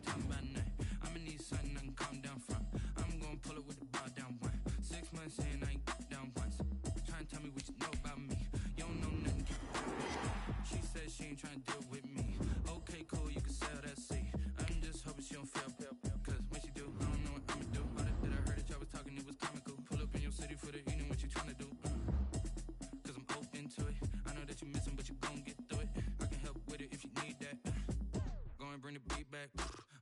ain't talking about nothing. I'ma need something I can calm down from. I'm gonna pull it with the bar down one. 6 months in, I ain't down once. Trying to tell me what you know about me. You don't know nothing. She said she ain't trying to deal with me. Okay, cool, you can sell that seat. I'm just hoping she don't fail. Cause when she do, I don't know what I'ma do. All that I heard that y'all was talking, it was comical. Pull up in your city for the evening, what you trying to do? Cause I'm open to it. I know that you missing, but you gon' get through it. I can help with it if you need that. Go and bring the beat back.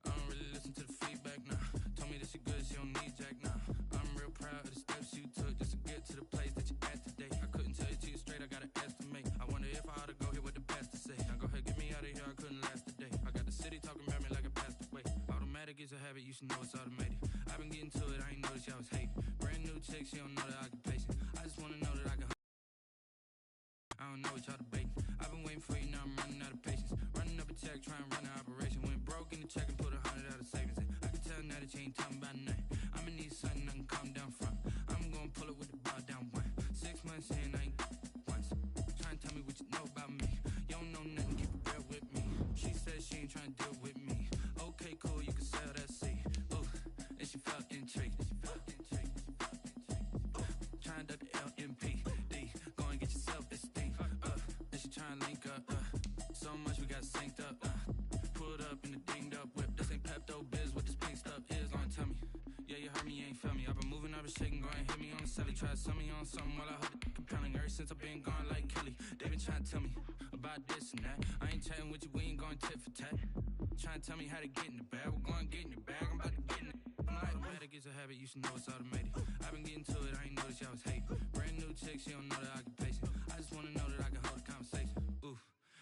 I don't really listen to the feedback, nah. Told me that she good, she don't need Jack, nah. I'm real proud of the steps you took just to get to the place that you at today. I couldn't tell it to you straight, I gotta estimate. I wonder if I ought to go here with the pastor say. Now go ahead, get me out of here, I couldn't last a day. I got the city talking about me like I passed away. Automatic is a habit, you should know it's automated. I've been getting to it, I ain't noticed y'all was hating. Brand new chick, she don't know the occupation. I just wanna know that I can. I don't know what y'all debating. I've been waiting for you, now I'm running out of patience. Running up a check, trying to run an operation. Went broke in the check and put 100 out of savings in. I can tell now that you ain't talking about nothing. I'ma need something I can calm down from. I'm gonna pull it with the bar down one. 6 months in, I ain't once. Trying to tell me what you know about me. You don't know nothing, keep it real with me. She said she ain't trying to deal with me. Okay, cool, you can sell that seat. Ooh, and she felt intrigued. Trying to duck the LMP. Go and get yourself esteem. And she trying to link up. So much we got synced up. Pulled up in the dinged up whip. This ain't Pepto Biz, what this pink stuff is. Gonna tell me. Yeah, you heard me, you ain't felt me. I've been moving, I've been shaking, go and hit me on the celly. Try to sell me on something while I heard it compelling. Ever since I've been gone like Kelly, they been trying to tell me about this and that. I ain't chatting with you, we ain't going tit for tat. Trying to tell me how to get in the bag. We're going to get in the bag, I'm about to get in it. Automatic is a habit, you should know it's automated. I've been getting to it, I ain't noticed y'all was hating. Brand new chick, she don't know the occupation. I just wanna know that I can hold a conversation. Ooh,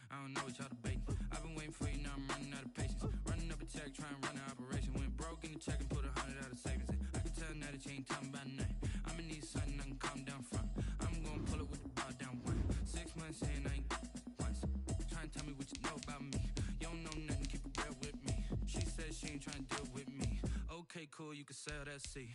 I don't know what y'all debating. I've been waiting for you, now I'm running out of patience. Running up a check, trying to run an operation. Went broke in the check and put 100 out of savings in. I can tell now that you ain't talking about nothing. I'ma need something I can calm down from. I'm gonna pull it with the bar down one. 6 months in, I ain't once. Trying to tell me what you know about me. You don't know nothing, keep it real with me. She said she ain't trying to deal with me. Okay, cool, you can sell that seat.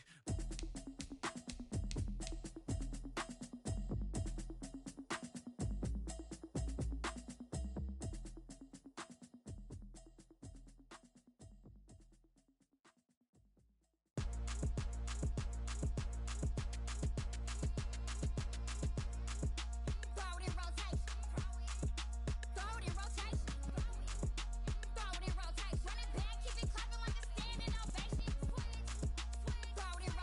Throw it in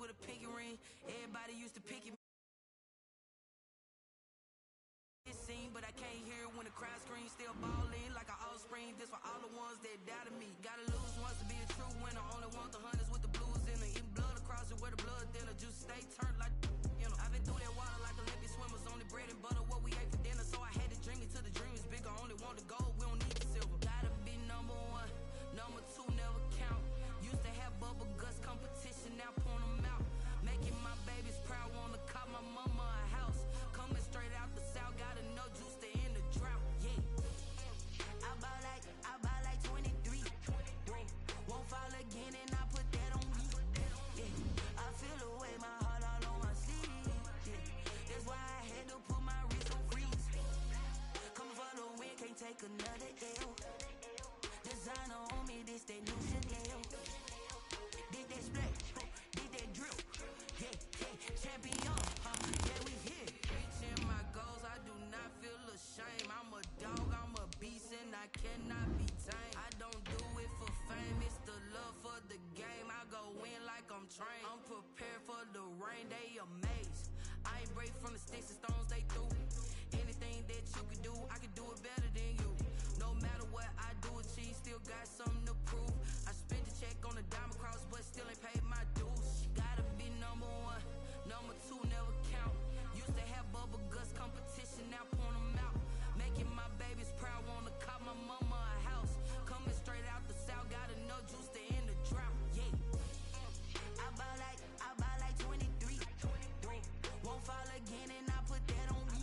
with a pinky ring. Everybody used to pick it. But I can't hear when the crowd screams. Still ballin' like an offspring. This for all the ones that doubted me. Gotta lose once to be a true winner. Only want the hunters with the blues in it. Eating blood across it where the blood thinner. Juice stay turned like, you know. I've been through that water like Olympic swimmers. Only bread and butter what we ate for dinner. So I had to dream it till the dream is bigger. Only want the gold, we don't need the silver. Gotta be number one. Number two never count. Used to have bubble guts competition. Now point them out. Making my babies proud. Wanna call my mama a house. Coming straight out the south. Gotta know juice to end the drought. Yeah. I bought like 23. Won't fall again and I put that on me. Yeah. I feel the way my heart all on my sleeve. Yeah. That's why I had to put my wrist on freeze. Coming for the win, can't take another L. Designer on me, this that new Chanel. Did that splash, did that drill. Yeah, champion, yeah, we here. Reaching my goals, I do not feel ashamed. I'm a dog, I'm a beast, and I cannot be tamed. I don't do it for fame, it's the love for the game. I go in like I'm trained. I'm prepared for the rain, they amazed. I ain't break from the sticks and stones they threw. Anything that you could do, I could do it better than you. No matter what I do, achieve, still got something to prove. I spent the check on the diamond cross, but still ain't paid my dues. Gotta be number one, number two never count. Used to have bubble guts competition, now point them out. Making my babies proud, wanna call my mama a house. Coming straight out the south, gotta know juice to end the drought. Yeah. I bought like 23. Won't fall again and I put that on me.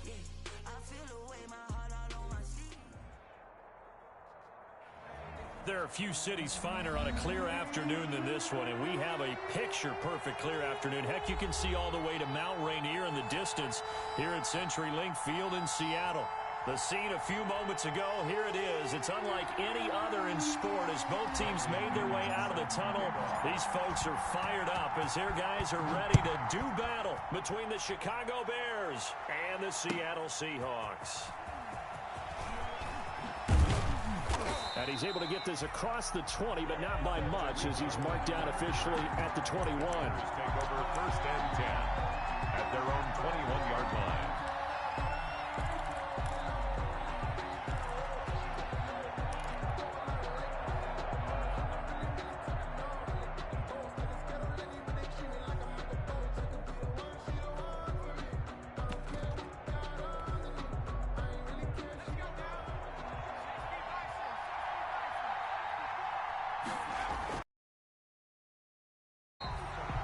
Yeah. I feel the way my heart all on my sleeve. There are a few cities finer on a clear afternoon than this one, and we have a picture-perfect clear afternoon. Heck, you can see all the way to Mount Rainier in the distance here at CenturyLink Field in Seattle. The scene a few moments ago, here it is. It's unlike any other in sport as both teams made their way out of the tunnel. These folks are fired up as their guys are ready to do battle between the Chicago Bears and the Seattle Seahawks. And he's able to get this across the 20, but not by much as he's marked down officially at the 21. Take over 1st and 10 at their own 21-yard line.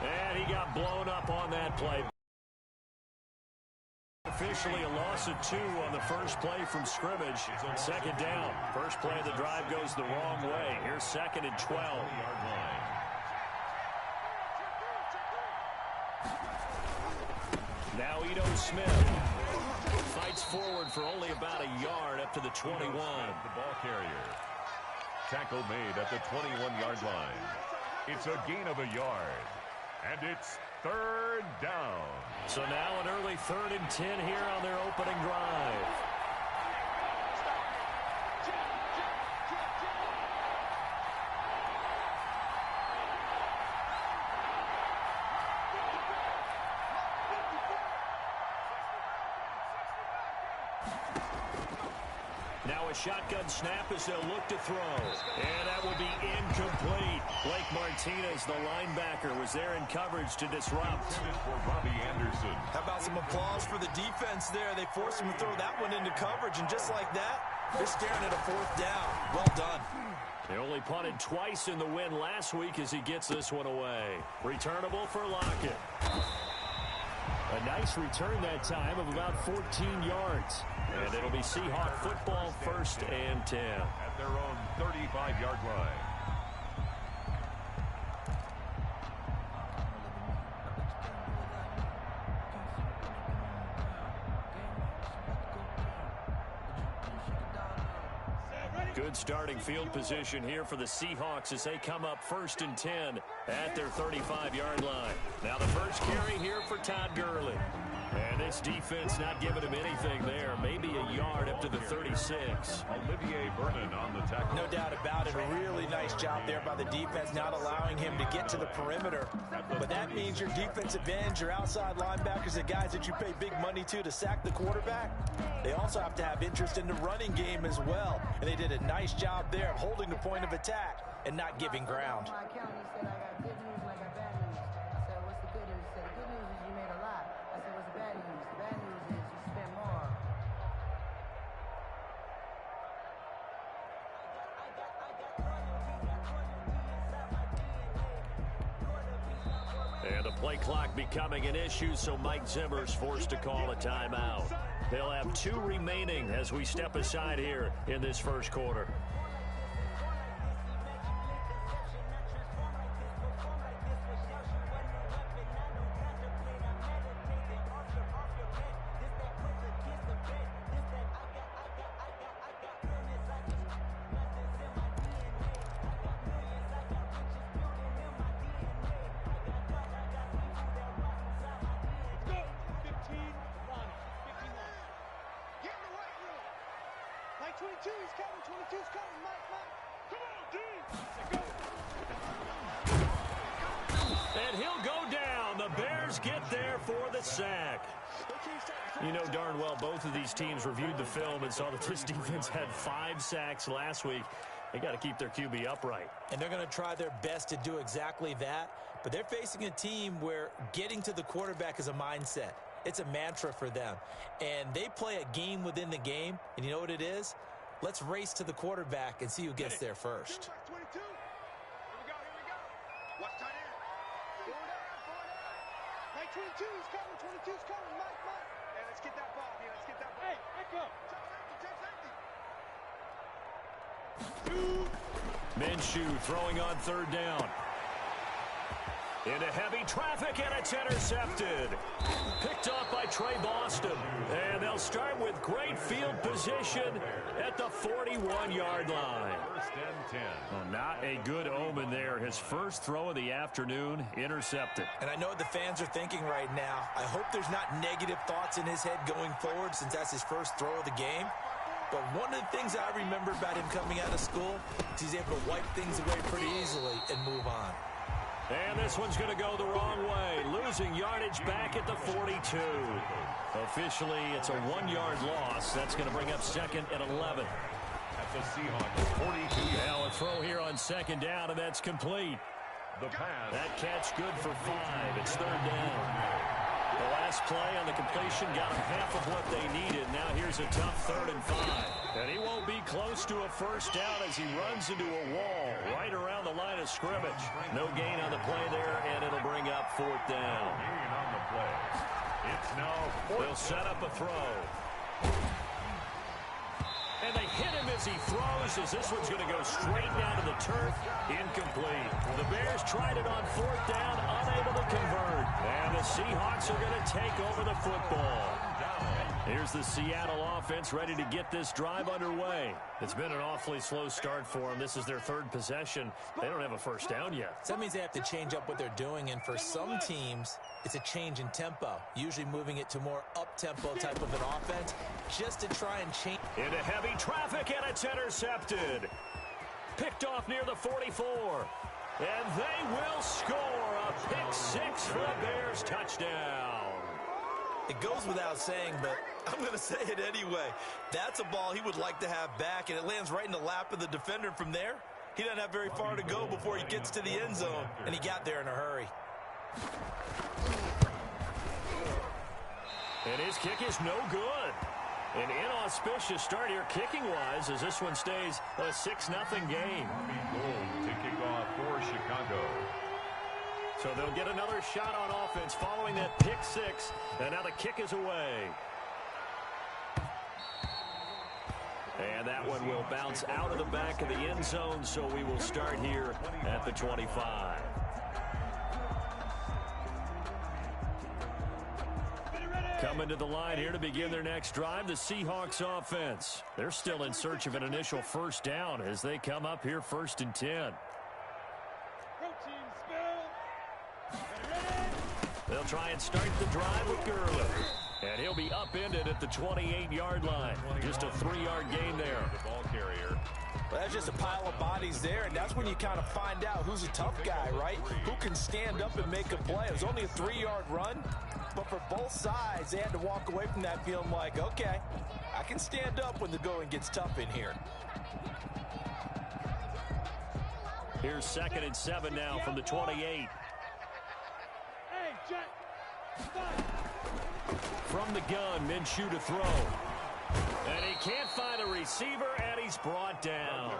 And he got blown up on that play. Officially a loss of 2 on the first play from scrimmage. 2nd down. First play of the drive goes the wrong way. Here's 2nd and 12. Now Ito Smith fights forward for only about a yard up to the 21. The ball carrier. Tackle made at the 21-yard line. It's a gain of a yard. And it's 3rd down. So now an early 3rd and 10 here on their opening drive. Now a shotgun snap as they'll look to throw. And that would be incomplete. Blake Martinez, the linebacker, was there in coverage to disrupt. For Robbie Anderson. How about some applause for the defense there? They forced him to throw that one into coverage, and just like that, they're staring at a 4th down. Well done. They only punted twice in the win last week as he gets this one away. Returnable for Lockett. A nice return that time of about 14 yards. And it'll be Seahawk football 1st and 10. At their own 35-yard line. Good starting field position here for the Seahawks as they come up 1st and 10 at their 35-yard line. Now the first carry here for Todd Gurley. And this defense not giving him anything there. Maybe a yard up to the 36. Olivier Vernon on the tackle. No doubt about it. A really nice job there by the defense, not allowing him to get to the perimeter. But that means your defensive ends, your outside linebackers, the guys that you pay big money to sack the quarterback, they also have to have interest in the running game as well. And they did a nice job there of holding the point of attack and not giving ground. And the play clock becoming an issue, so Mike Zimmer's forced to call a timeout. They'll have 2 remaining as we step aside here in this first quarter. And he'll go down. The Bears get there for the sack. You know darn well both of these teams reviewed the film and saw that this defense had 5 sacks last week. They got to keep their QB upright. And they're going to try their best to do exactly that. But they're facing a team where getting to the quarterback is a mindset. It's a mantra for them. And they play a game within the game. And you know what it is? Let's race to the quarterback and see who gets there first. Minshew throwing on 3rd down. Into heavy traffic, and it's intercepted. Picked off by Trey Boston. And they'll start with great field position at the 41-yard line. 1st and 10. Well, not a good omen there. His first throw of the afternoon, intercepted. And I know what the fans are thinking right now. I hope there's not negative thoughts in his head going forward since that's his first throw of the game. But one of the things I remember about him coming out of school is he's able to wipe things away pretty easily and move on. And this one's going to go the wrong way. Losing yardage back at the 42. Officially, it's a 1-yard loss. That's going to bring up 2nd and 11. At the Seahawks 42. Now a throw here on 2nd down, and that's complete. The pass. That catch good for 5. It's 3rd down. The last play on the completion got them half of what they needed. Now here's a tough 3rd and 5. And he won't be close to a first down as he runs into a wall right around the line of scrimmage. No gain on the play there, and it'll bring up 4th down. Gain on the play. It's now 4th. They'll set up a throw. And they hit him as he throws, as this one's going to go straight down to the turf. Incomplete. The Bears tried it on 4th down, unable to convert. And the Seahawks are going to take over the football. Here's the Seattle offense ready to get this drive underway. It's been an awfully slow start for them. This is their 3rd possession. They don't have a first down yet. So that means they have to change up what they're doing, and for some teams, it's a change in tempo, usually moving it to more up-tempo type of an offense, just to try and change. Into heavy traffic, and it's intercepted. Picked off near the 44. And they will score a pick-6 for the Bears touchdown. It goes without saying, but I'm going to say it anyway. That's a ball he would like to have back, and it lands right in the lap of the defender. From there, he doesn't have very far to go before he gets to the end zone, and he got there in a hurry. And his kick is no good. An inauspicious start here kicking-wise as this one stays a 6-0 game. Gold to kick off for Chicago. So they'll get another shot on offense following that pick-6, and now the kick is away. And that one will bounce out of the back of the end zone, so we will start here at the 25. Coming to the line here to begin their next drive, the Seahawks offense. They're still in search of an initial first down as they come up here 1st and 10. They'll try and start the drive with Gurley. And he'll be upended at the 28-yard line. Just a 3-yard gain there. The ball carrier. Well, that's just a pile of bodies there, and that's when you kind of find out who's a tough guy, right? Who can stand up and make a play. It was only a 3-yard run, but for both sides, they had to walk away from that feeling like, okay, I can stand up when the going gets tough in here. Here's 2nd and 7 now from the 28. From the gun, Minshew to throw. And he can't find a receiver, and he's brought down.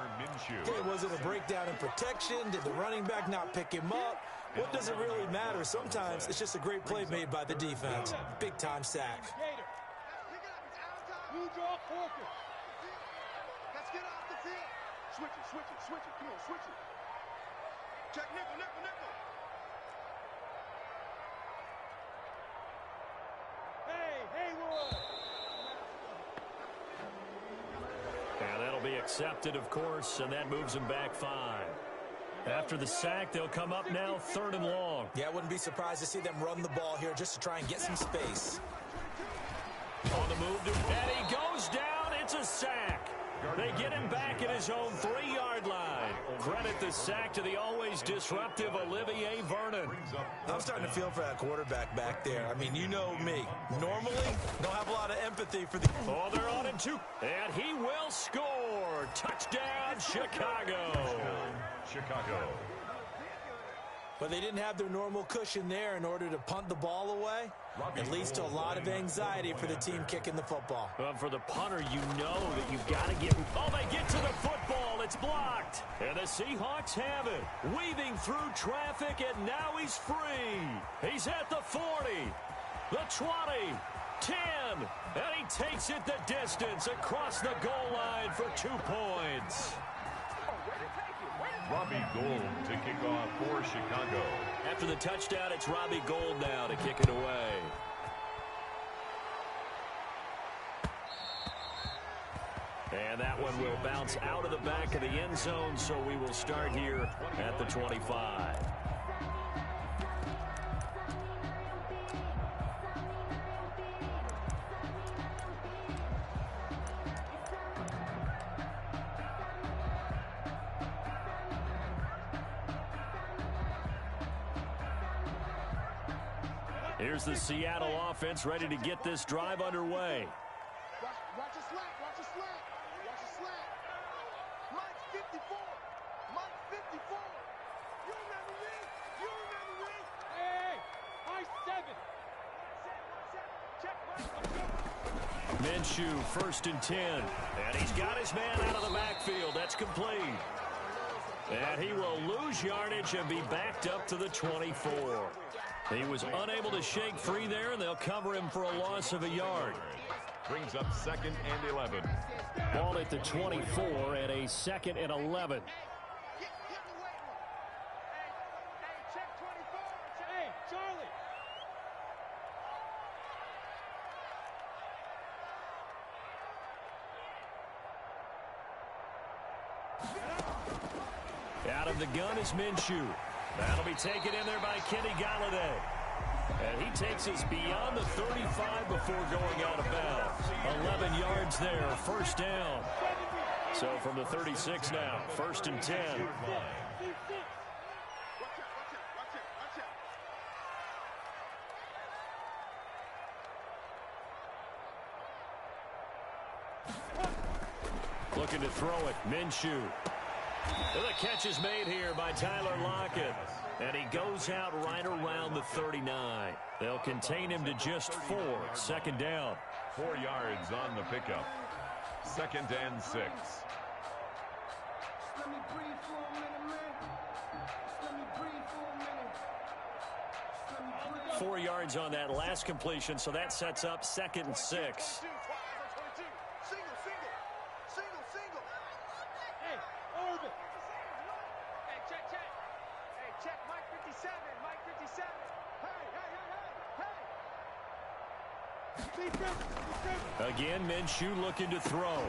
Okay, was it a breakdown in protection? Did the running back not pick him up? What does it really matter? Sometimes it's just a great play made by the defense. Big-time sack. Let's get off the field. Switch it. Come on, switch it. Check nickel. And that'll be accepted, of course, and that moves him back 5. After the sack, they'll come up now 3rd and long. Yeah, I wouldn't be surprised to see them run the ball here just to try and get some space. On the move, and he goes down. It's a sack. They get him back at his own 3-yard line. Credit the sack to the always disruptive Olivier Vernon. I'm starting to feel for that quarterback back there. I mean, you know me. Normally, don't have a lot of empathy for the... Oh, they're on him too. And he will score. Touchdown, Chicago. But they didn't have their normal cushion there in order to punt the ball away. It leads to a lot of anxiety for the team kicking the football. For the punter, you know that you've got to get... Oh, they get to the football. It's blocked. And the Seahawks have it. Weaving through traffic, and now he's free. He's at the 40, the 20, 10, and he takes it the distance across the goal line for 2 points. Robbie Gould to kick off for Chicago. After the touchdown, it's Robbie Gould now to kick it away. And that one will bounce out of the back of the end zone, so we will start here at the 25. Here's the Seattle offense ready to get this drive underway. Watch the slack. Mike's 54. You remember me? Hey, Mike's 7. Check, Mike. Minshew, 1st and 10. And he's got his man out of the backfield. That's complete. And he will lose yardage and be backed up to the 24. He was unable to shake free there, and they'll cover him for a loss of a yard. Brings up 2nd and 11. Ball at the 24 and a 2nd and 11. Check 24. Hey, Charlie. Out of the gun is Minshew. That'll be taken in there by Kenny Galladay. And he takes us beyond the 35 before going out of bounds. 11 yards there, 1st down. So from the 36 now, 1st and 10. Looking to throw it, Minshew. The catch is made here by Tyler Lockett. And he goes out right around the 39. They'll contain him to just 4. 2nd down. 4 yards on the pickup. 2nd and 6. Let me breathe for a minute, man. Let me breathe for a minute. 4 yards on that last completion, so that sets up 2nd and 6. Again, Minshew looking to throw.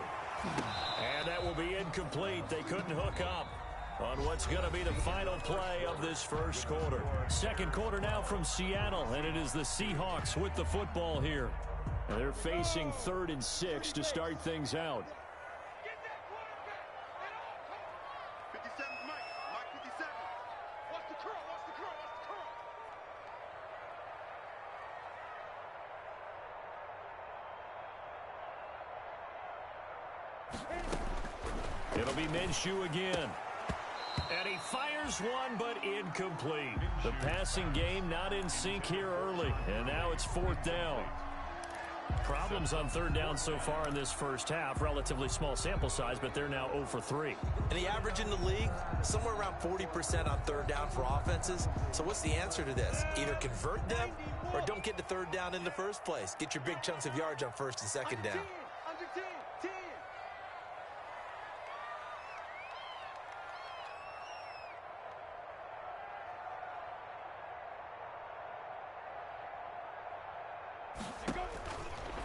And that will be incomplete. They couldn't hook up on what's going to be the final play of this 1st quarter. 2nd quarter now from Seattle, and it is the Seahawks with the football here. And they're facing 3rd and 6 to start things out. 57, Mike 57. Watch the curl, watch the curl, watch the curl. It'll be Minshew again. And he fires one, but incomplete. The passing game not in sync here early. And now it's 4th down. Problems on 3rd down so far in this first half. Relatively small sample size, but they're now 0 for 3. And the average in the league, somewhere around 40% on 3rd down for offenses. So what's the answer to this? Either convert them or don't get to 3rd down in the first place. Get your big chunks of yards on 1st and 2nd down. Under 10, 10.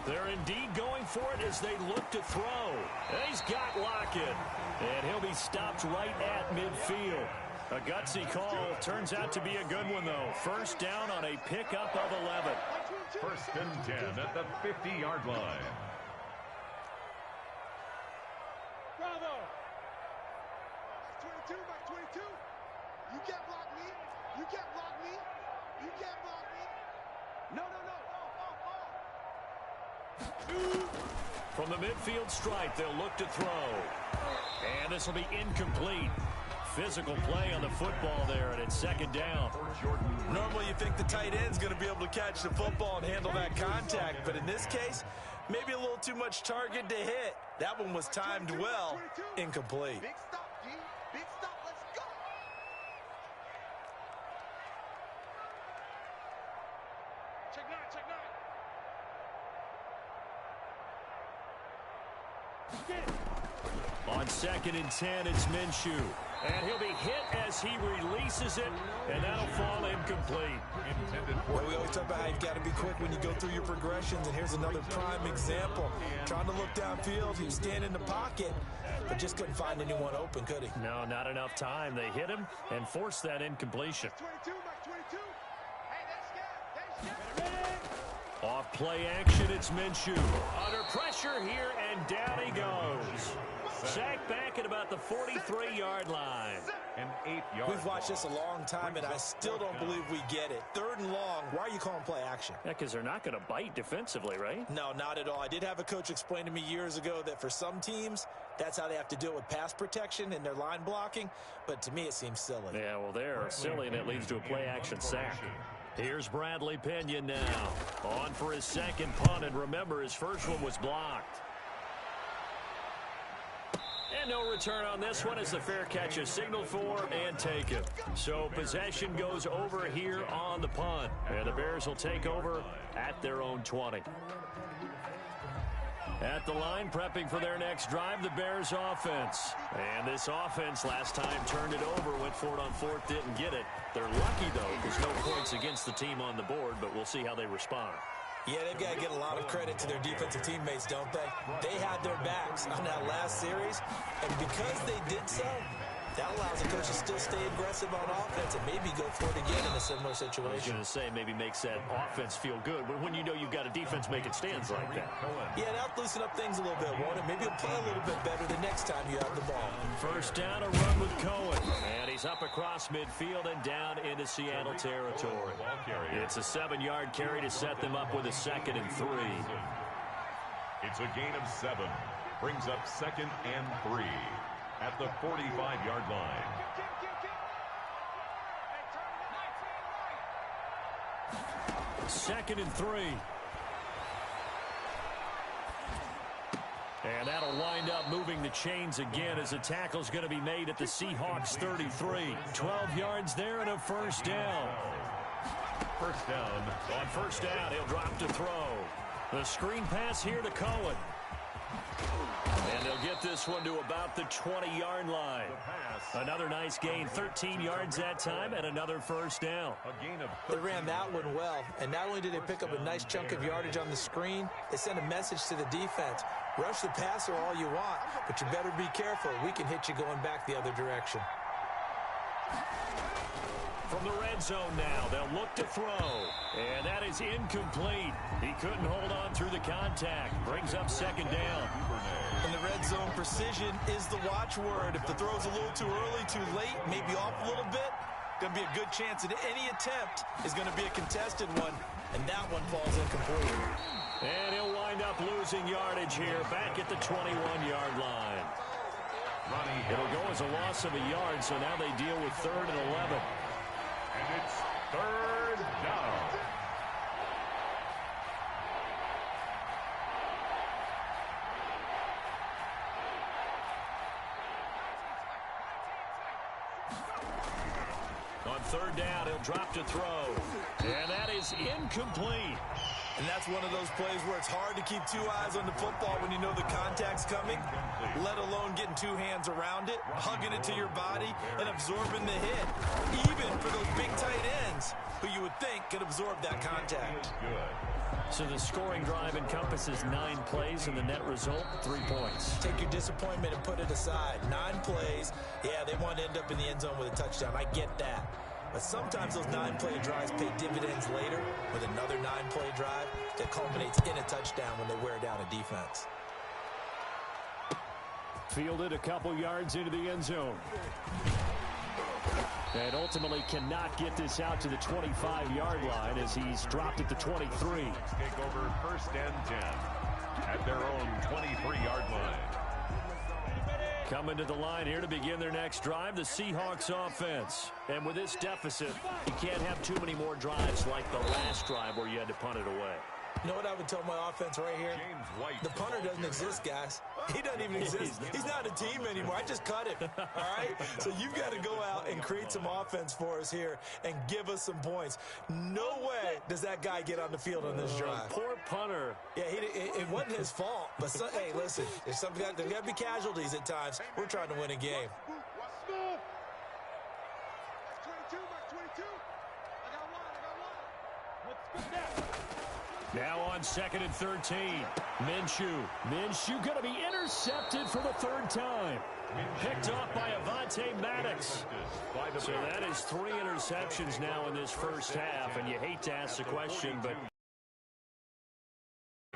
They're indeed going for it as they look to throw. And he's got Lockett. And he'll be stopped right at midfield. A gutsy call. Turns out to be a good one, though. 1st down on a pickup of 11. 1st and 10 at the 50-yard line. Bravo. 22, Mike 22. You can't block me. You can't block me. You can't block me. No. From the midfield stripe, they'll look to throw. And this will be incomplete. Physical play on the football there, and it's 2nd down. Normally you think the tight end's going to be able to catch the football and handle that contact, but in this case, maybe a little too much target to hit. That one was timed well. Incomplete. Big stop, D. Big stop. Let's go. Check 9, check 9. On 2nd and 10, it's Minshew. And he'll be hit as he releases it, and that'll fall incomplete. Well, we always talk about how you've got to be quick when you go through your progressions, and here's another prime example. Trying to look downfield, he was standing in the pocket, but just couldn't find anyone open, could he? No, not enough time. They hit him and forced that incompletion. 22, Mike 22. Hey, that's good. Off play action, it's Minshew. Under pressure here, and down he goes. Sacked back at about the 43-yard line. An 8-yard. We've watched this a long time, and I still don't believe we get it. 3rd and long, why are you calling play action? Yeah, because they're not going to bite defensively, right? No, not at all. I did have a coach explain to me years ago that for some teams, that's how they have to deal with pass protection and their line blocking, but to me it seems silly. Yeah, well, they're silly, and it leads to a play-action sack. Here's Bradley Pinion now. On for his 2nd punt, and remember, his first one was blocked. And no return on this one as the fair catch is signaled for and taken. So possession goes over here on the punt. And the Bears will take over at their own 20. At the line, prepping for their next drive, the Bears offense. And this offense last time turned it over, went for it on 4th, didn't get it. They're lucky, though, because no points against the team on the board, but we'll see how they respond. Yeah, they've got to get a lot of credit to their defensive teammates, don't they? They had their backs on that last series, and because they did so, that allows the coach to still stay aggressive on offense and maybe go for it again in a similar situation. I was going to say maybe makes that offense feel good, but when you know you've got a defense making stands like that. Yeah, that'll loosen up things a little bit, won't it? Maybe you'll play a little bit better the next time you have the ball. 1st down, a run with Cohen. And he's up across midfield and down into Seattle territory. It's a 7-yard carry to set them up with a 2nd and 3. It's a gain of 7. Brings up 2nd and 3 at the 45-yard line. Second and 3. And that'll wind up moving the chains again as a tackle's going to be made at the Seahawks 33. 12 yards there and a 1st down. 1st down. On 1st down, he'll drop to throw. The screen pass here to Cohen. And they'll get this one to about the 20-yard line. Another nice gain, 13 yards that time, and another 1st down. A gain of They ran that one well, and not only did they pick up a nice chunk of yardage on the screen, they sent a message to the defense. Rush the passer all you want, but you better be careful. We can hit you going back the other direction. From the red zone now, they'll look to throw. And that is incomplete. He couldn't hold on through the contact. Brings up second down. In the red zone, precision is the watchword. If the throw's a little too early, too late, maybe off a little bit, going to be a good chance that any attempt is going to be a contested one, and that one falls incomplete. And he'll wind up losing yardage here back at the 21-yard line. It'll go as a loss of a yard, so now they deal with 3rd and 11. And it's 3rd down. On 3rd down, he'll drop to throw. And that is incomplete. And that's one of those plays where it's hard to keep 2 eyes on the football when you know the contact's coming, let alone getting 2 hands around it, hugging it to your body, and absorbing the hit, even for those big tight ends who you would think could absorb that contact. So the scoring drive encompasses 9 plays, and the net result, 3 points. Take your disappointment and put it aside. 9 plays. Yeah, they want to end up in the end zone with a touchdown. I get that. But sometimes those 9-play drives pay dividends later with another 9-play drive that culminates in a touchdown when they wear down a defense. Fielded a couple yards into the end zone. And ultimately cannot get this out to the 25-yard line as he's dropped at the 23. Take over 1st and 10 at their own 23-yard line. Coming to the line here to begin their next drive, the Seahawks offense. And with this deficit, you can't have too many more drives like the last drive where you had to punt it away. You know what I would tell my offense right here? The punter doesn't exist, guys. He doesn't even exist. He's not a team anymore. I just cut him, all right? So you've got to go out and create some offense for us here and give us some points. No way does that guy get on the field on this drive. Poor punter. Yeah, it wasn't his fault. But, hey, listen, there's got to be casualties at times. We're trying to win a game. Now on 2nd and 13. Minshew going to be intercepted for the 3rd time. Picked off by Avonte Maddox. So that is 3 interceptions now in this first half. And you hate to ask the question, but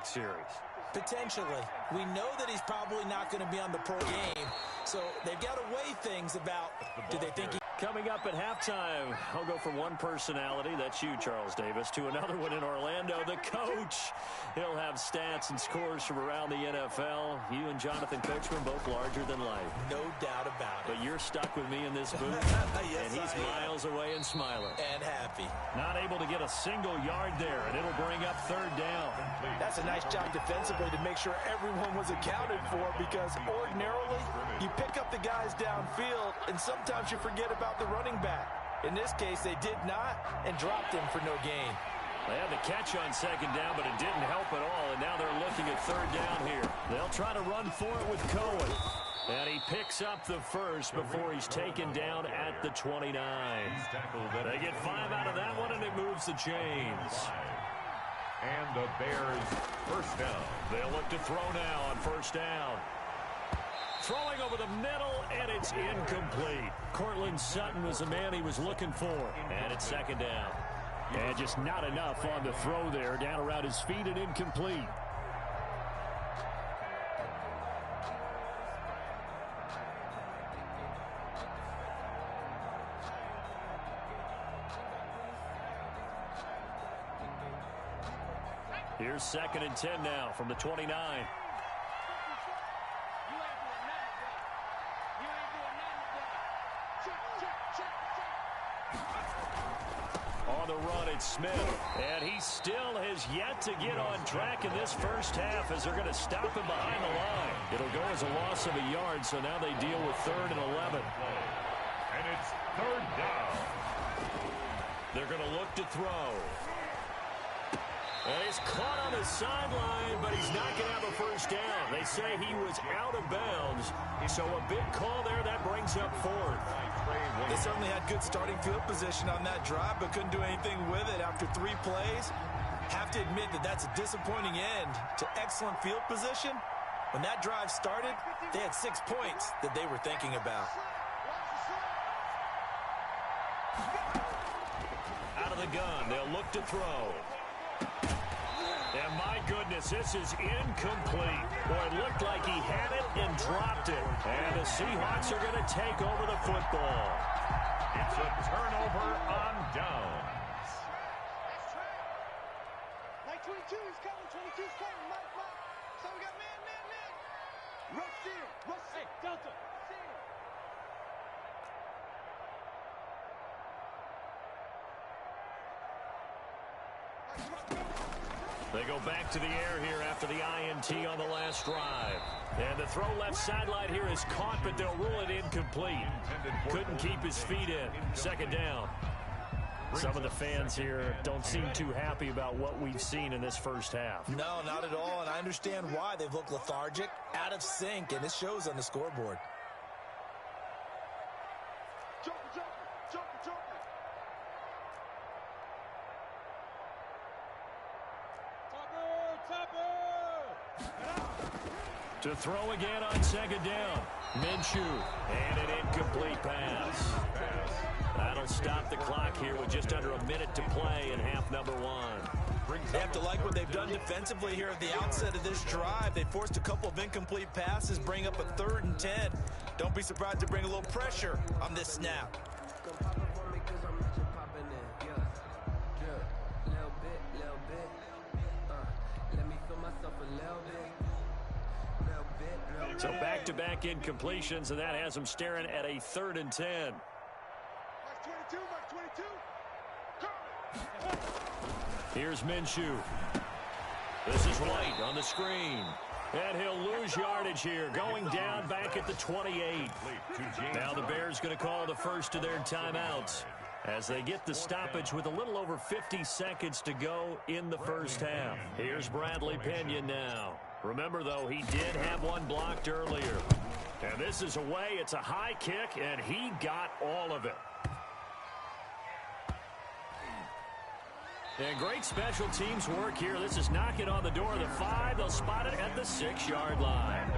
series. Potentially. We know that he's probably not going to be on the pro game. So they've got to weigh things about, do they think he... Coming up at halftime, I'll go from one personality, that's you, Charles Davis, to another one in Orlando, the coach. He'll have stats and scores from around the NFL. You and Jonathan Coachman, both larger than life. No doubt about it. But you're stuck with me in this booth, yes, and he's miles away and smiling. And happy. Not able to get a single yard there, and it'll bring up 3rd down. That's a nice job defensively to make sure everyone was accounted for, because ordinarily you pick up the guys downfield, and sometimes you forget about the running back. In this case, they did not, and dropped him for no gain. They had the catch on 2nd down, but it didn't help at all, and now they're looking at 3rd down here. They'll try to run for it with Cohen. And he picks up the first before he's taken down at the 29. They get 5 out of that one, and it moves the chains. And the Bears 1st down. They'll look to throw now on 1st down. Throwing over the middle, and it's incomplete. Cortland Sutton was the man he was looking for. And it's 2nd down. And just not enough on the throw there. Down around his feet and incomplete. Here's 2nd and 10 now from the 29. On the run, it's Smith. And he still has yet to get on track in this first half as they're going to stop him behind the line. It'll go as a loss of a yard, so now they deal with 3rd and 11. And it's 3rd down. They're going to look to throw. And he's caught on the sideline, but he's not going to have a first down. They say he was out of bounds. So a big call there. That brings up 4th. They certainly had good starting field position on that drive, but couldn't do anything with it after 3 plays. Have to admit that that's a disappointing end to excellent field position. When that drive started, they had 6 points that they were thinking about. gun. They'll look to throw. And my goodness, this is incomplete. Boy, it looked like he had it and dropped it. And the Seahawks are going to take over the football. It's a turnover on downs. Like 22 is coming, 22's coming, Mike. So we got man. Rush in. Hey, Delta. They go back to the air here after the INT on the last drive. And the throw left sideline here is caught, but they'll rule it incomplete. Couldn't keep his feet in. Second down. Some of the fans here don't seem too happy about what we've seen in this first half. No, not at all, and I understand why. They've looked lethargic, out of sync, and it shows on the scoreboard. To throw again on second down. Minshew, and an incomplete pass. That'll stop the clock here with just under a minute to play in half number one. They have to like what they've done defensively here at the outset of this drive. They forced a couple of incomplete passes, bring up a 3rd and 10. Don't be surprised to bring a little pressure on this snap. So back-to-back incompletions, and that has them staring at a 3rd and 10. Here's Minshew. This is White on the screen. And he'll lose yardage here, going down back at the 28. Now the Bears going to call the first of their timeouts as they get the stoppage with a little over 50 seconds to go in the first half. Here's Bradley Pinion now. Remember, though, he did have one blocked earlier. And this is away. It's a high kick, and he got all of it. And great special teams work here. This is knocking on the door of the 5. They'll spot it at the 6-yard line.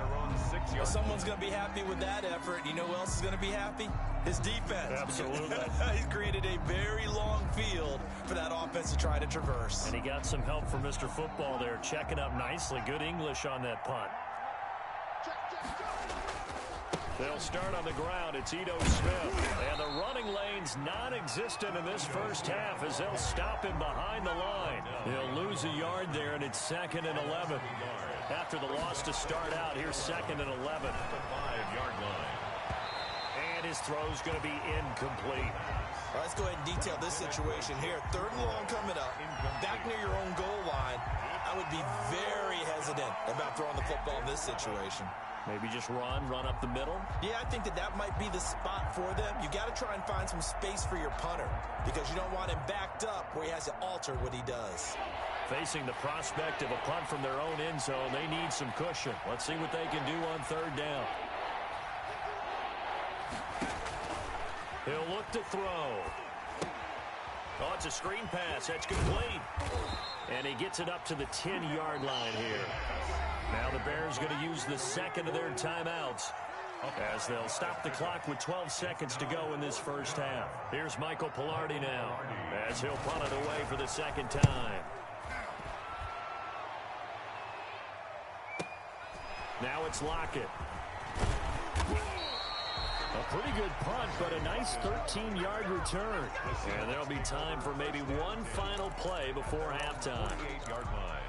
Well, someone's going to be happy with that effort. You know who else is going to be happy? His defense. Absolutely. He's created a very long field for that offense to try to traverse. And he got some help from Mr. Football there, checking up nicely. Good English on that punt. They'll start on the ground. It's Ito Smith. And the running lane's non-existent in this first half as they'll stop him behind the line. He'll lose a yard there, and it's 2nd and 11. After the loss to start out, here's 2nd and 11. The 5-yard line. And his throw's going to be incomplete. All right, let's go ahead and detail this situation here. 3rd and long coming up. Back near your own goal line. I would be very hesitant about throwing the football in this situation. Maybe just run up the middle? Yeah, I think that might be the spot for them. You got to try and find some space for your punter because you don't want him backed up where he has to alter what he does. Facing the prospect of a punt from their own end zone, they need some cushion. Let's see what they can do on 3rd down. He'll look to throw. Oh, it's a screen pass. That's complete. And he gets it up to the 10-yard line here. Now the Bears going to use the 2nd of their timeouts as they'll stop the clock with 12 seconds to go in this first half. Here's Michael Pilardi now as he'll punt it away for the 2nd time. Now it's Lockett. A pretty good punt, but a nice 13-yard return. And there'll be time for maybe one final play before halftime. 8-yard line.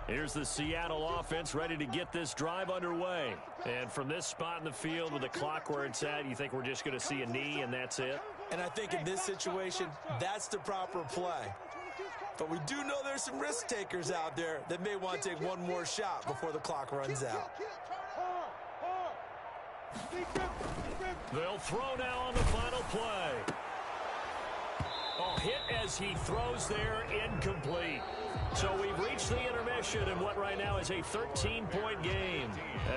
Here's the Seattle offense ready to get this drive underway. And from this spot in the field with the clock where it's at, you think we're just going to see a knee and that's it? And I think in this situation, that's the proper play. But we do know there's some risk takers out there that may want to take one more shot before the clock runs out. They'll throw now on the final play. Oh, hit as he throws there, incomplete. So we've reached the intermission in what right now is a 13-point game.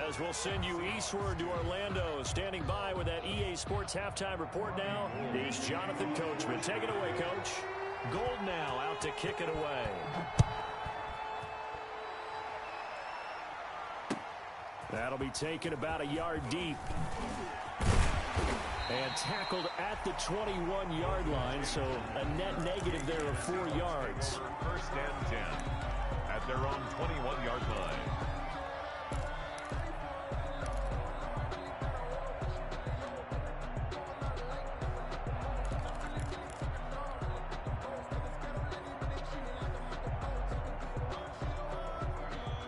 As we'll send you eastward to Orlando. Standing by with that EA Sports halftime report now is Jonathan Coachman. Take it away, Coach. Gold now out to kick it away. That'll be taken about a yard deep. And tackled at the 21-yard line, so a net negative there of 4 yards. First and 10 at their own 21-yard line.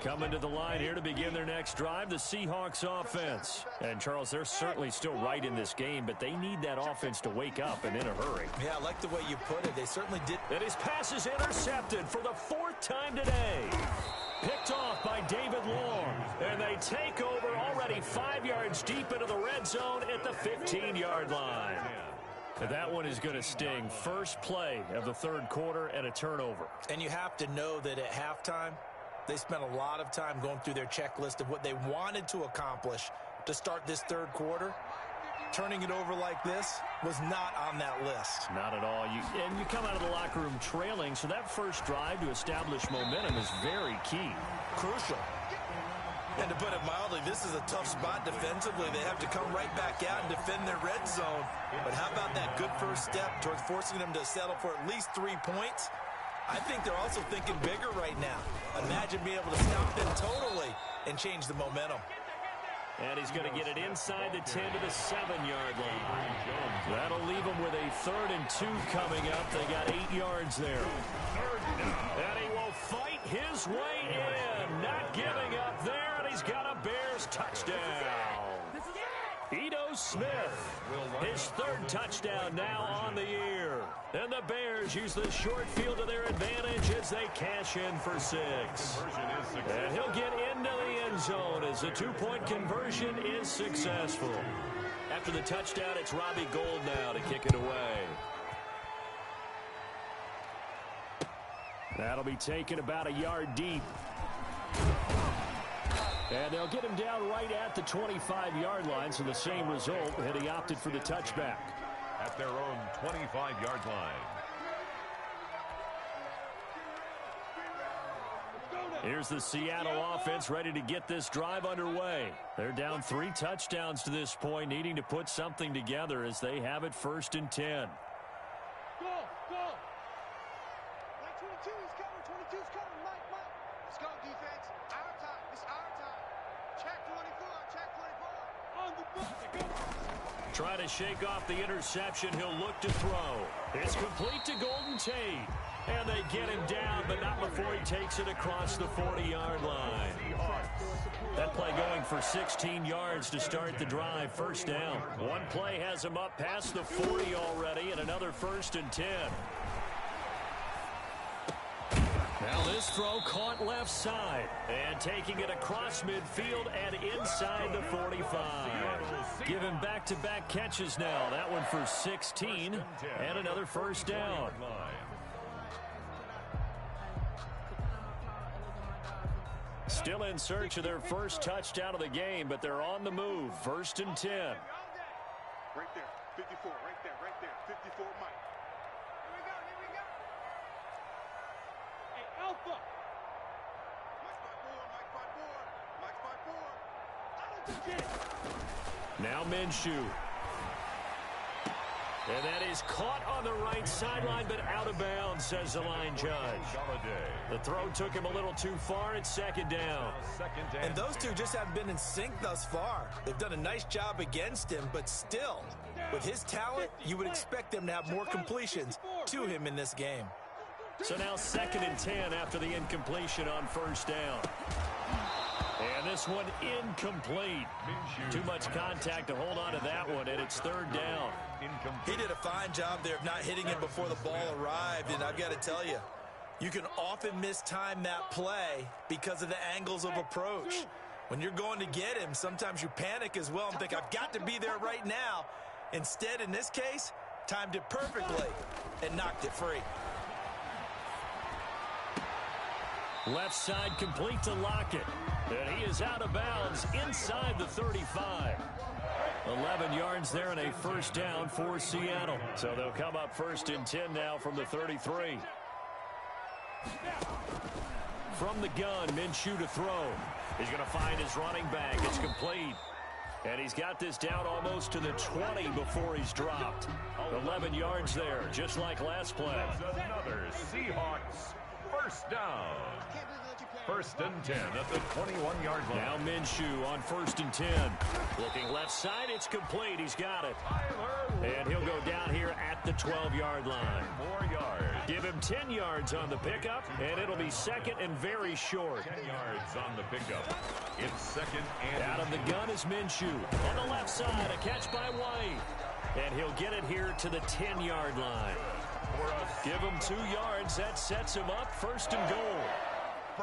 Coming to the line here to begin their next drive, the Seahawks offense. And, Charles, they're certainly still right in this game, but they need that offense to wake up and in a hurry. Yeah, I like the way you put it. They certainly did. And his pass is intercepted for the 4th time today. Picked off by David Long. And they take over already 5 yards deep into the red zone at the 15-yard line. That one is going to sting. First play of the 3rd quarter and a turnover. And you have to know that at halftime, they spent a lot of time going through their checklist of what they wanted to accomplish to start this 3rd quarter. Turning it over like this was not on that list. Not at all. And you come out of the locker room trailing, so that first drive to establish momentum is very key. Crucial. And to put it mildly, this is a tough spot defensively. They have to come right back out and defend their red zone. But how about that good first step towards forcing them to settle for at least 3 points? I think they're also thinking bigger right now. Imagine being able to stop them totally and change the momentum. And he's going to get it inside the 10 to the 7-yard line. That'll leave him with a 3rd and 2 coming up. They got 8 yards there. And he will fight his way in. Not giving up there, and he's got a Bears touchdown. Ito Smith, his 3rd touchdown now on the year. And the Bears use the short field to their advantage as they cash in for 6. And he'll get into the end zone as the 2-point conversion is successful. After the touchdown, it's Robbie Gould now to kick it away. That'll be taken about a yard deep. And they'll get him down right at the 25-yard line, so the same result, and he opted for the touchback. At their own 25-yard line. Here's the Seattle offense ready to get this drive underway. They're down 3 touchdowns to this point, needing to put something together as they have it 1st and 10. Go, go. Mike 22 is coming, 22 is coming, Mike. Let's go, defense. Our time, it's our time. Check 24, check 24. On the book, go. Try to shake off the interception. He'll look to throw. It's complete to Golden Tate. And they get him down, but not before he takes it across the 40-yard line. That play going for 16 yards to start the drive. 1st down. One play has him up past the 40 already, and another 1st and 10. Now this throw caught left side. And taking it across midfield and inside the 45. Given back-to-back catches now. That one for 16 and another 1st down. Still in search of their first touchdown of the game, but they're on the move. 1st and 10. Right there, 54, right there, 54, Mike. Here we go. Hey, Alpha. Mike's by 4, Now Minshew. And that is caught on the right sideline, but out of bounds, says the line judge. The throw took him a little too far. It's 2nd down. And those two just haven't been in sync thus far. They've done a nice job against him, but still, with his talent, you would expect them to have more completions to him in this game. So now 2nd and 10 after the incompletion on 1st down. And this one incomplete. Too much contact to hold on to that one, and it's 3rd down. He did a fine job there of not hitting him before the ball arrived, and I've got to tell you, you can often mistime that play because of the angles of approach. When you're going to get him, sometimes you panic as well and think, I've got to be there right now. Instead, in this case, timed it perfectly and knocked it free. Left side complete to Lockett. And he is out of bounds inside the 35. 11 yards there and a first down for Seattle. So they'll come up 1st and 10 now from the 33. From the gun, Minshew to throw. He's going to find his running back. It's complete. And he's got this down almost to the 20 before he's dropped. 11 yards there, just like last play. Another Seahawks first down. 1st and 10 at the 21-yard line. Now Minshew on 1st and 10. Looking left side, it's complete. He's got it. And he'll go down here at the 12-yard line. 4 yards. Give him 10 yards on the pickup, and it'll be 2nd and very short. 10 yards on the pickup. It's 2nd and... Out of the gun is Minshew. On the left side, a catch by White. And he'll get it here to the 10-yard line. Give him 2 yards. That sets him up 1st and goal.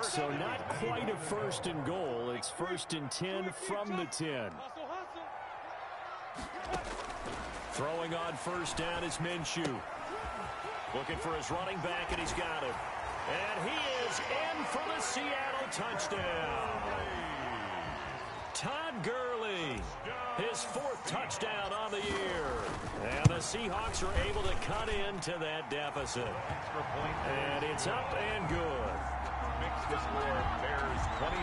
So not quite a 1st and goal. It's 1st and 10 from the 10. Throwing on 1st down is Minshew. Looking for his running back, and he's got it. And he is in for the Seattle touchdown. Todd Gurley, his 4th touchdown on the year. And the Seahawks are able to cut into that deficit. And it's up and good. Makes the score Bears 23,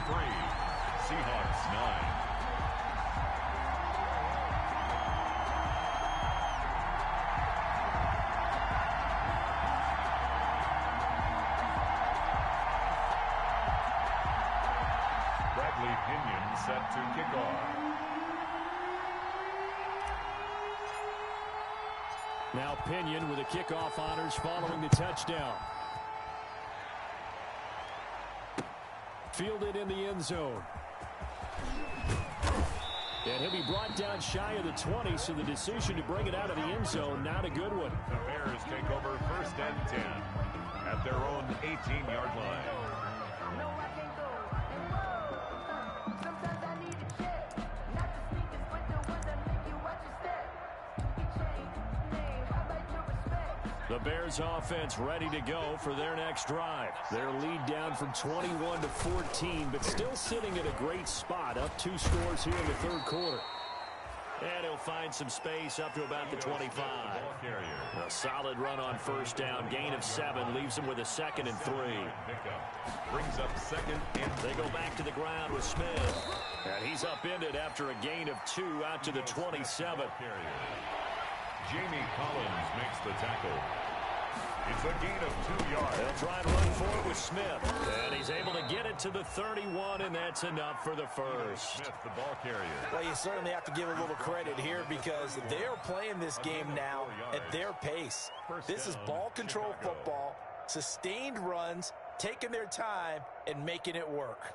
Seahawks 9. Pinion set to kick off. Now Pinion with the kickoff honors following the touchdown. Fielded in the end zone. And he'll be brought down shy of the 20, so the decision to bring it out of the end zone, not a good one. The Bears take over 1st and 10 at their own 18-yard line. The Bears offense ready to go for their next drive. Their lead down from 21 to 14, but still sitting at a great spot, up 2 scores here in the 3rd quarter. And he'll find some space up to about the 25. A solid run on 1st down, gain of 7, leaves him with a 2nd and 3. Brings up 2nd and they go back to the ground with Smith. And he's upended after a gain of 2 out to the 27. Jamie Collins makes the tackle. It's a gain of 2 yards. They'll try and run forward with Smith. And he's able to get it to the 31, and that's enough for the 1st. Smith, the ball carrier. Well, you certainly have to give a little credit here because they're playing this game now at their pace. This is ball control football, sustained runs, taking their time, and making it work.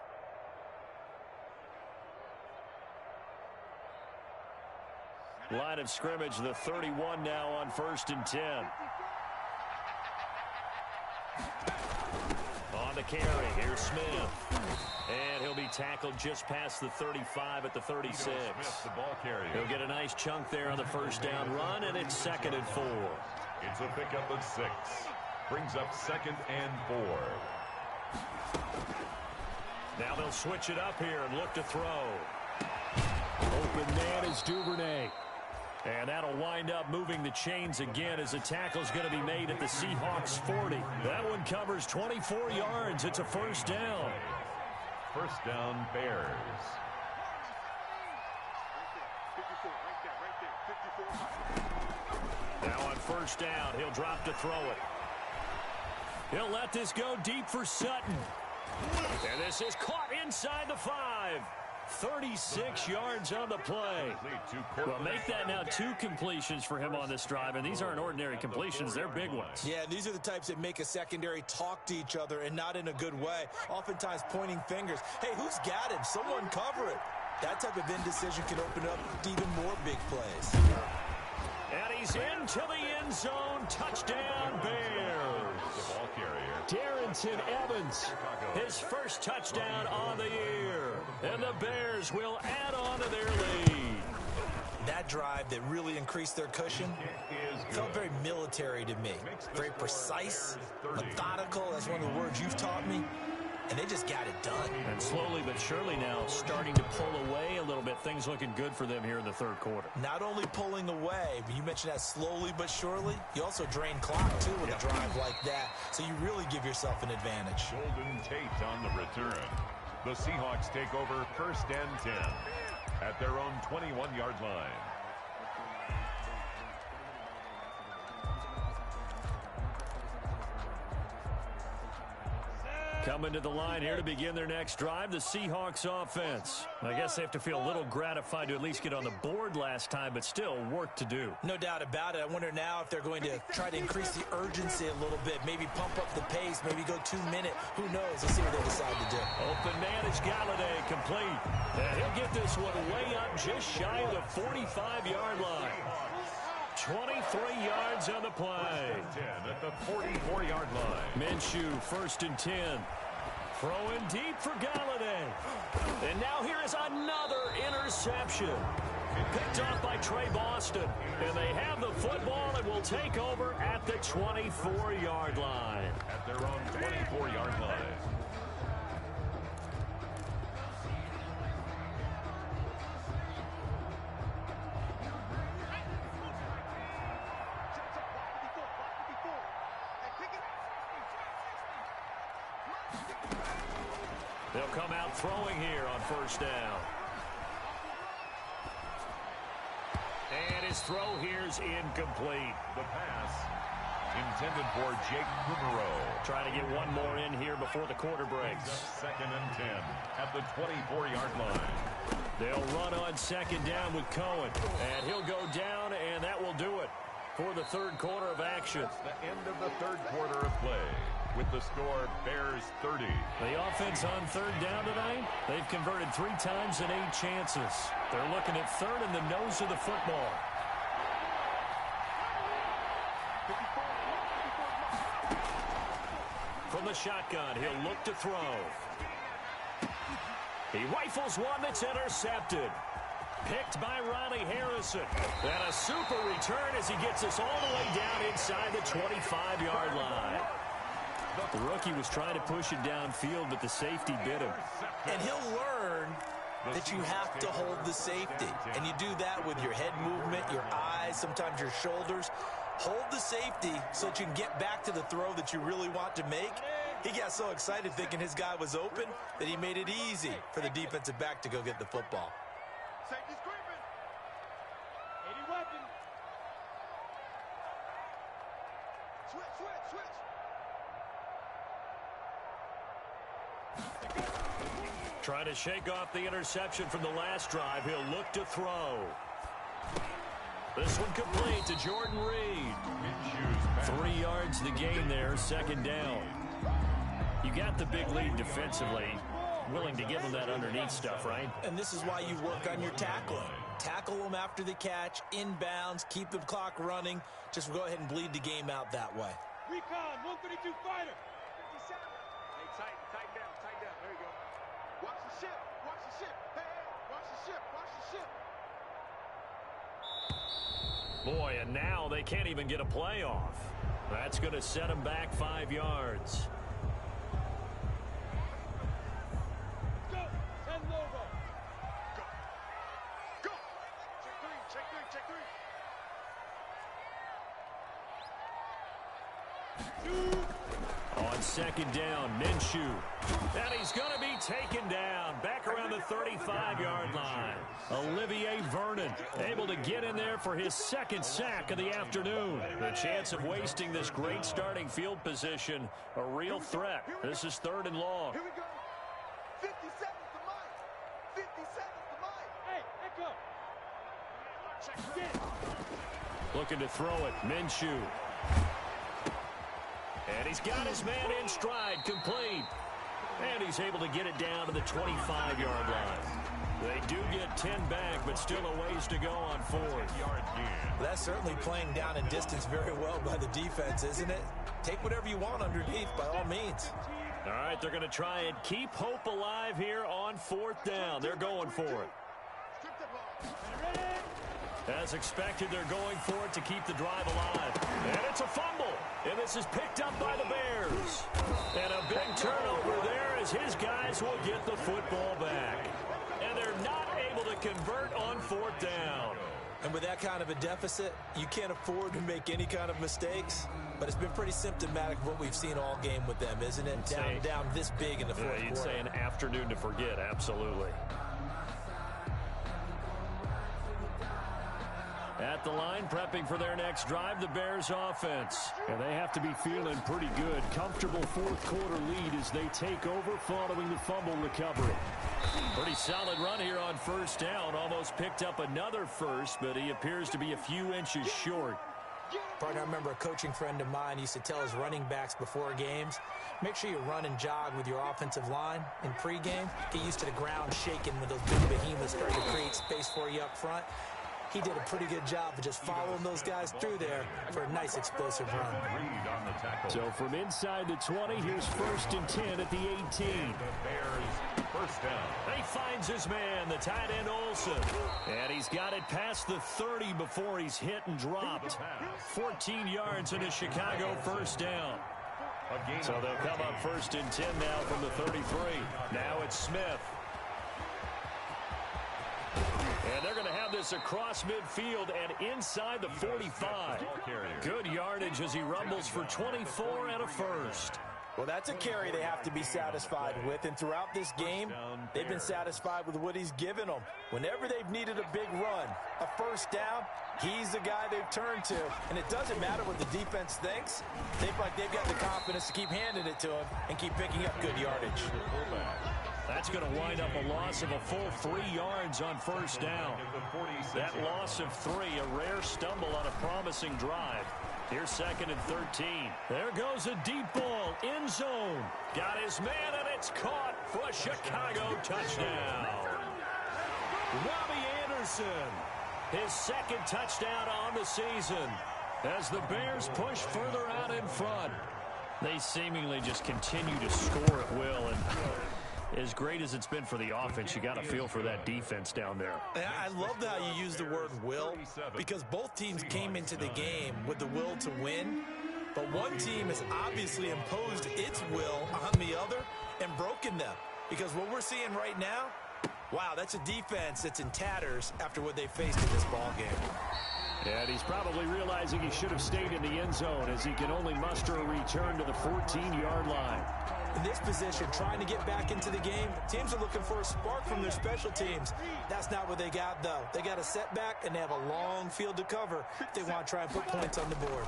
Line of scrimmage, the 31 now on 1st and 10. On the carry, here's Smith. And he'll be tackled just past the 35 at the 36. Smith, the ball carrier. He'll get a nice chunk there on the 1st down run, and it's 2nd and 4. It's a pickup of 6. Brings up 2nd and 4. Now they'll switch it up here and look to throw. Open man is Duvernay. And that'll wind up moving the chains again as the tackle's going to be made at the Seahawks 40. That one covers 24 yards. It's a 1st down. 1st down, Bears. Now on 1st down, he'll drop to throw it. He'll let this go deep for Sutton. And this is caught inside the 5. 36 yards on the play. Well, make that now 2 completions for him on this drive, and these aren't ordinary completions. They're big ones. Yeah, these are the types that make a secondary talk to each other and not in a good way. Oftentimes pointing fingers. Hey, who's got him? Someone cover it. That type of indecision can open up even more big plays. And he's into the end zone. Touchdown, Bears. Darrington Evans, his 1st touchdown on the year. And the Bears will add on to their lead. That drive that really increased their cushion felt very military to me. Very precise, methodical. That's one of the words you've taught me. and they just got it done. And slowly but surely now starting to pull away a little bit. Things looking good for them here in the third quarter. Not only pulling away, but you mentioned that slowly but surely, you also drain clock, too, with a drive like that. So you really give yourself an advantage. Golden Tate on the return. The Seahawks take over 1st and 10 at their own 21-yard line. Coming to the line here to begin their next drive, the Seahawks offense. I guess they have to feel a little gratified to at least get on the board last time, but still work to do. No doubt about it. I wonder now if they're going to try to increase the urgency a little bit, maybe pump up the pace, maybe go 2-minute. Who knows? Let's see what they decide to do. Open man is Galladay, complete. And he'll get this one way up just shy of the 45-yard line. 23 yards on the play. 10 at the 44-yard line. Minshew, 1st and 10. Throwing deep for Galladay. And now here is another interception. Picked off by Trey Boston. And they have the football and will take over at the 24-yard line. At their own 24-yard line. They'll come out throwing here on 1st down. And his throw here's incomplete. The pass intended for Jake Kumaro. Trying to get one more in here before the quarter breaks. 2nd and 10 at the 24-yard line. They'll run on 2nd down with Cohen. And he'll go down, and that will do it for the third quarter of action. That's the end of the third quarter of play. With the score, Bears 30. The offense on 3rd down tonight, they've converted 3 times and 8 chances. They're looking at 3rd and the nose of the football. From the shotgun, he'll look to throw. He rifles one that's intercepted. Picked by Ronnie Harrison. And a super return as he gets us all the way down inside the 25-yard line. The rookie was trying to push it downfield, but the safety bit him. And he'll learn that you have to hold the safety. And you do that with your head movement, your eyes, sometimes your shoulders. Hold the safety so that you can get back to the throw that you really want to make. He got so excited thinking his guy was open that he made it easy for the defensive back to go get the football. Safety's creeping. 80 weapon. Switch. Trying to shake off the interception from the last drive. He'll look to throw. This one complete to Jordan Reed. 3 yards the gain there, 2nd down. You got the big lead defensively. Willing to give them that underneath stuff, right? And this is why you work on your tackling. Tackle them after the catch, inbounds, keep the clock running. Just go ahead and bleed the game out that way. Recon, 132 fighter. 57. Hey, tighten down. There you go. Watch the ship. Hey, watch the ship. Boy, and now they can't even get a playoff. That's going to set them back 5 yards. Go. 10 logo. Go. Check three. On 2nd down, Minshew. And he's going to be taken down back around the 35-yard line. Olivier Vernon able to get in there for his 2nd sack of the afternoon. The chance of wasting this great starting field position, a real threat. This is 3rd and long. Here we go. 50 seconds to Mike. 50 seconds to Mike. Hey, echo. Check. Looking to throw it, Minshew. And he's got his man in stride, complete. And he's able to get it down to the 25-yard line. They do get 10 back, but still a ways to go on 4th. That's certainly playing down in distance very well by the defense, isn't it? Take whatever you want underneath, by all means. All right, they're going to try and keep hope alive here on 4th down. They're going for it. As expected, they're going for it to keep the drive alive. And it's a fumble. And this is picked up by the Bears. And a big turnover there as as his guys will get the football back. And they're not able to convert on 4th down. And with that kind of a deficit, you can't afford to make any kind of mistakes. But it's been pretty symptomatic of what we've seen all game with them, isn't it? Down this big in the fourth quarter. You'd say an afternoon to forget, absolutely. At the line, prepping for their next drive, the Bears offense. And they have to be feeling pretty good. Comfortable fourth quarter lead as they take over following the fumble recovery. Pretty solid run here on 1st down. Almost picked up another first, but he appears to be a few inches short. Partner, I remember a coaching friend of mine used to tell his running backs before games, make sure you run and jog with your offensive line in pregame. Get used to the ground shaking when those big behemoths start to create space for you up front. He did a pretty good job of just following those guys through there for a nice explosive run. So from inside the 20, here's 1st and 10 at the 18. The Bears, 1st down. He finds his man, the tight end Olsen. And he's got it past the 30 before he's hit and dropped. 14 yards in a Chicago 1st down. So they'll come up 1st and 10 now from the 33. Now it's Smith. And they're going to have this across midfield and inside the 45. Good yardage as he rumbles for 24 and a first. Well, that's a carry they have to be satisfied with. And throughout this game, they've been satisfied with what he's given them. Whenever they've needed a big run, a 1st down, he's the guy they've turned to. And it doesn't matter what the defense thinks. They feel like they've got the confidence to keep handing it to him and keep picking up good yardage. That's going to wind up a loss of a full 3 yards on 1st down. That loss of 3, a rare stumble on a promising drive. Here's 2nd and 13. There goes a deep ball, end zone. Got his man, and it's caught for a Chicago touchdown. Robbie Anderson, his 2nd touchdown on the season as the Bears push further out in front. They seemingly just continue to score at will, and as great as it's been for the offense, you got to feel for that defense down there. I love how you use the word will, because both teams came into the game with the will to win, but one team has obviously imposed its will on the other and broken them. Because what we're seeing right now, wow, that's a defense that's in tatters after what they faced in this ball game. And he's probably realizing he should have stayed in the end zone as he can only muster a return to the 14-yard line. In this position, trying to get back into the game, teams are looking for a spark from their special teams. That's not what they got, though. They got a setback, and they have a long field to cover if they want to try and put points on the board.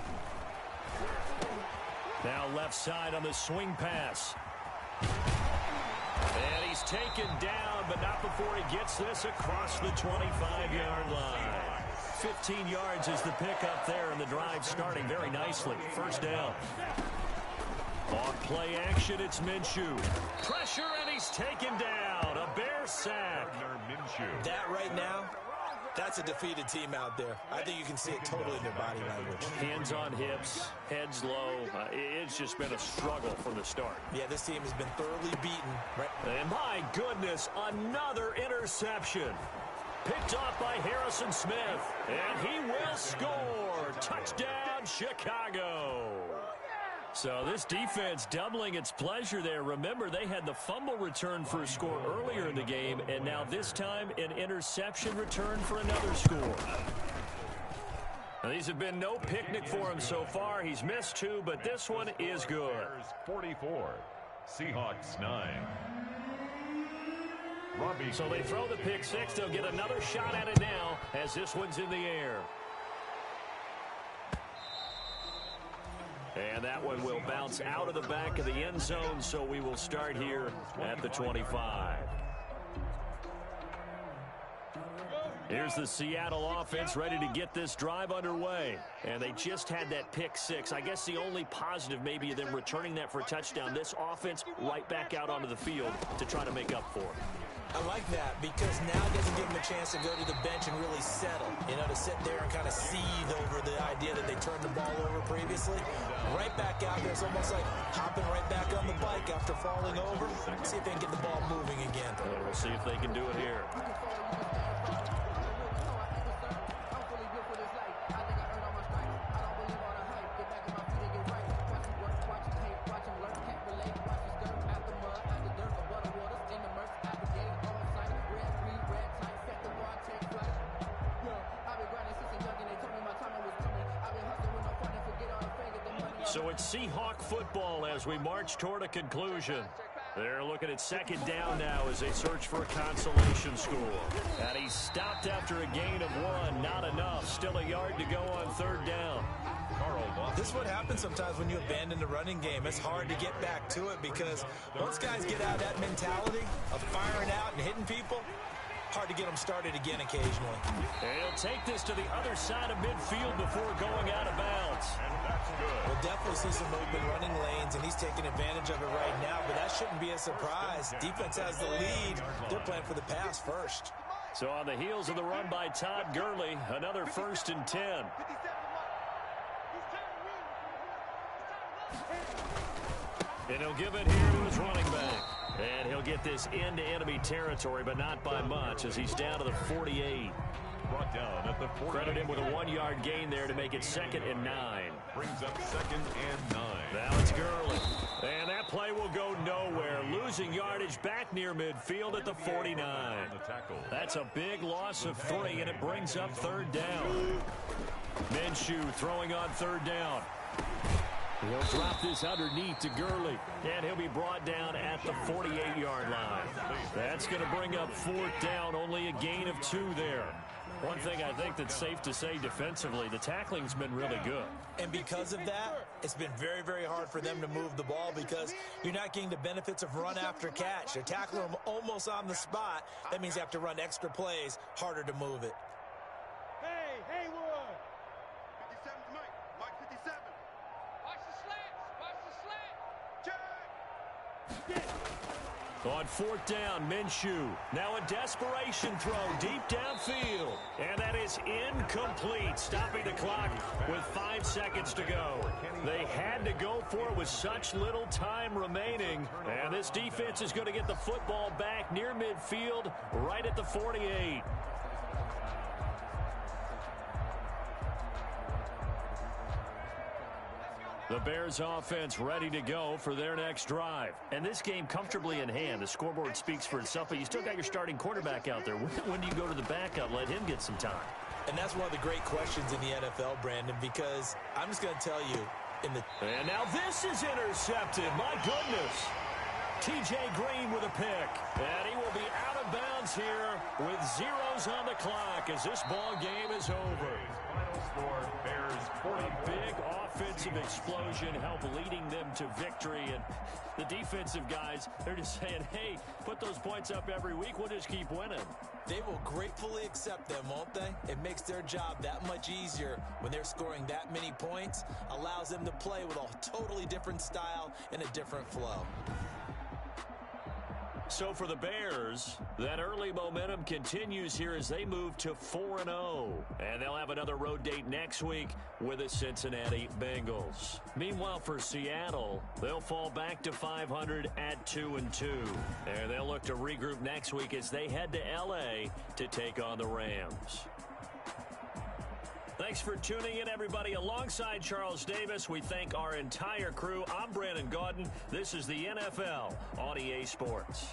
Now left side on the swing pass. And he's taken down, but not before he gets this across the 25-yard line. 15 yards is the pickup there, and the drive starting very nicely. 1st down. Off play action, it's Minshew. Pressure, and he's taken down. A Bear sack. That right now, that's a defeated team out there. I think you can see it totally in their body language. Hands on hips, heads low. It's just been a struggle from the start. Yeah, this team has been thoroughly beaten. Right? And my goodness, another interception. Picked off by Harrison Smith. And he will score. Touchdown, Chicago. So this defense doubling its pleasure there. Remember, they had the fumble return for a score earlier in the game, and now this time an interception return for another score. Now, these have been no picnic for him so far. He's missed 2, but this one is good. 44, Seahawks 9. So they throw the pick 6. They'll get another shot at it now as this one's in the air. And that one will bounce out of the back of the end zone, so we will start here at the 25. Here's the Seattle offense ready to get this drive underway. And they just had that pick 6. I guess the only positive maybe of them returning that for a touchdown. This offense right back out onto the field to try to make up for it. I like that because now it doesn't give them a chance to go to the bench and really settle. You know, to sit there and kind of seethe over the idea that they turned the ball over previously. Right back out there. It's almost like hopping right back on the bike after falling over. See if they can get the ball moving again. And we'll see if they can do it here. So it's Seahawk football as we march toward a conclusion. They're looking at second down now as they search for a consolation score. And he's stopped after a gain of 1. Not enough. Still a yard to go on third down. This is what happens sometimes when you abandon the running game. It's hard to get back to it because once guys get out of that mentality of firing out and hitting people, hard to get them started again occasionally. And he'll take this to the other side of midfield before going out of bounds. And that's good. We'll definitely see some open running lanes, and he's taking advantage of it right now, but that shouldn't be a surprise. Defense has the lead. They're playing for the pass first. So on the heels of the run by Todd Gurley, another 1st and 10. And he'll give it here to his running back. And he'll get this into enemy territory, but not by much, as he's down to the 48. Brought down at the 48. Credit him with a 1-yard gain there to make it 2nd and 9. Brings up 2nd and 9. Now it's Gurley. And that play will go nowhere. Losing yardage back near midfield at the 49. That's a big loss of 3, and it brings up 3rd down. Minshew throwing on 3rd down. He'll drop this underneath to Gurley, and he'll be brought down at the 48-yard line. That's going to bring up 4th down, only a gain of 2 there. One thing I think that's safe to say defensively, the tackling's been really good. And because of that, it's been very, very hard for them to move the ball because you're not getting the benefits of run after catch. They're tackling them almost on the spot. That means they have to run extra plays, harder to move it. Hey, Haywood! 57's Mike. Mike 57. Watch the slants. Watch the slant. Check. On 4th down, Minshew. Now a desperation throw deep downfield. And that is incomplete, stopping the clock with 5 seconds to go. They had to go for it with such little time remaining. And this defense is going to get the football back near midfield, right at the 48. The Bears offense ready to go for their next drive. And this game comfortably in hand. The scoreboard speaks for itself, but you still got your starting quarterback out there. When do you go to the backup, let him get some time? And that's one of the great questions in the NFL, Brandon, because I'm just going to tell you, And now this is intercepted. My goodness. T.J. Green with a pick. And he will be out of bounds here with zeros on the clock as this ball game is over. Final score, Bears 40. A big offensive explosion helped leading them to victory. And the defensive guys, they're just saying, hey, put those points up every week. We'll just keep winning. They will gratefully accept them, won't they? It makes their job that much easier when they're scoring that many points. Allows them to play with a totally different style and a different flow. So for the Bears, that early momentum continues here as they move to 4-0. And they'll have another road date next week with the Cincinnati Bengals. Meanwhile, for Seattle, they'll fall back to 500 at 2-2. And they'll look to regroup next week as they head to L.A. to take on the Rams. Thanks for tuning in, everybody. Alongside Charles Davis, we thank our entire crew. I'm Brandon Gaudin. This is the NFL on EA Sports.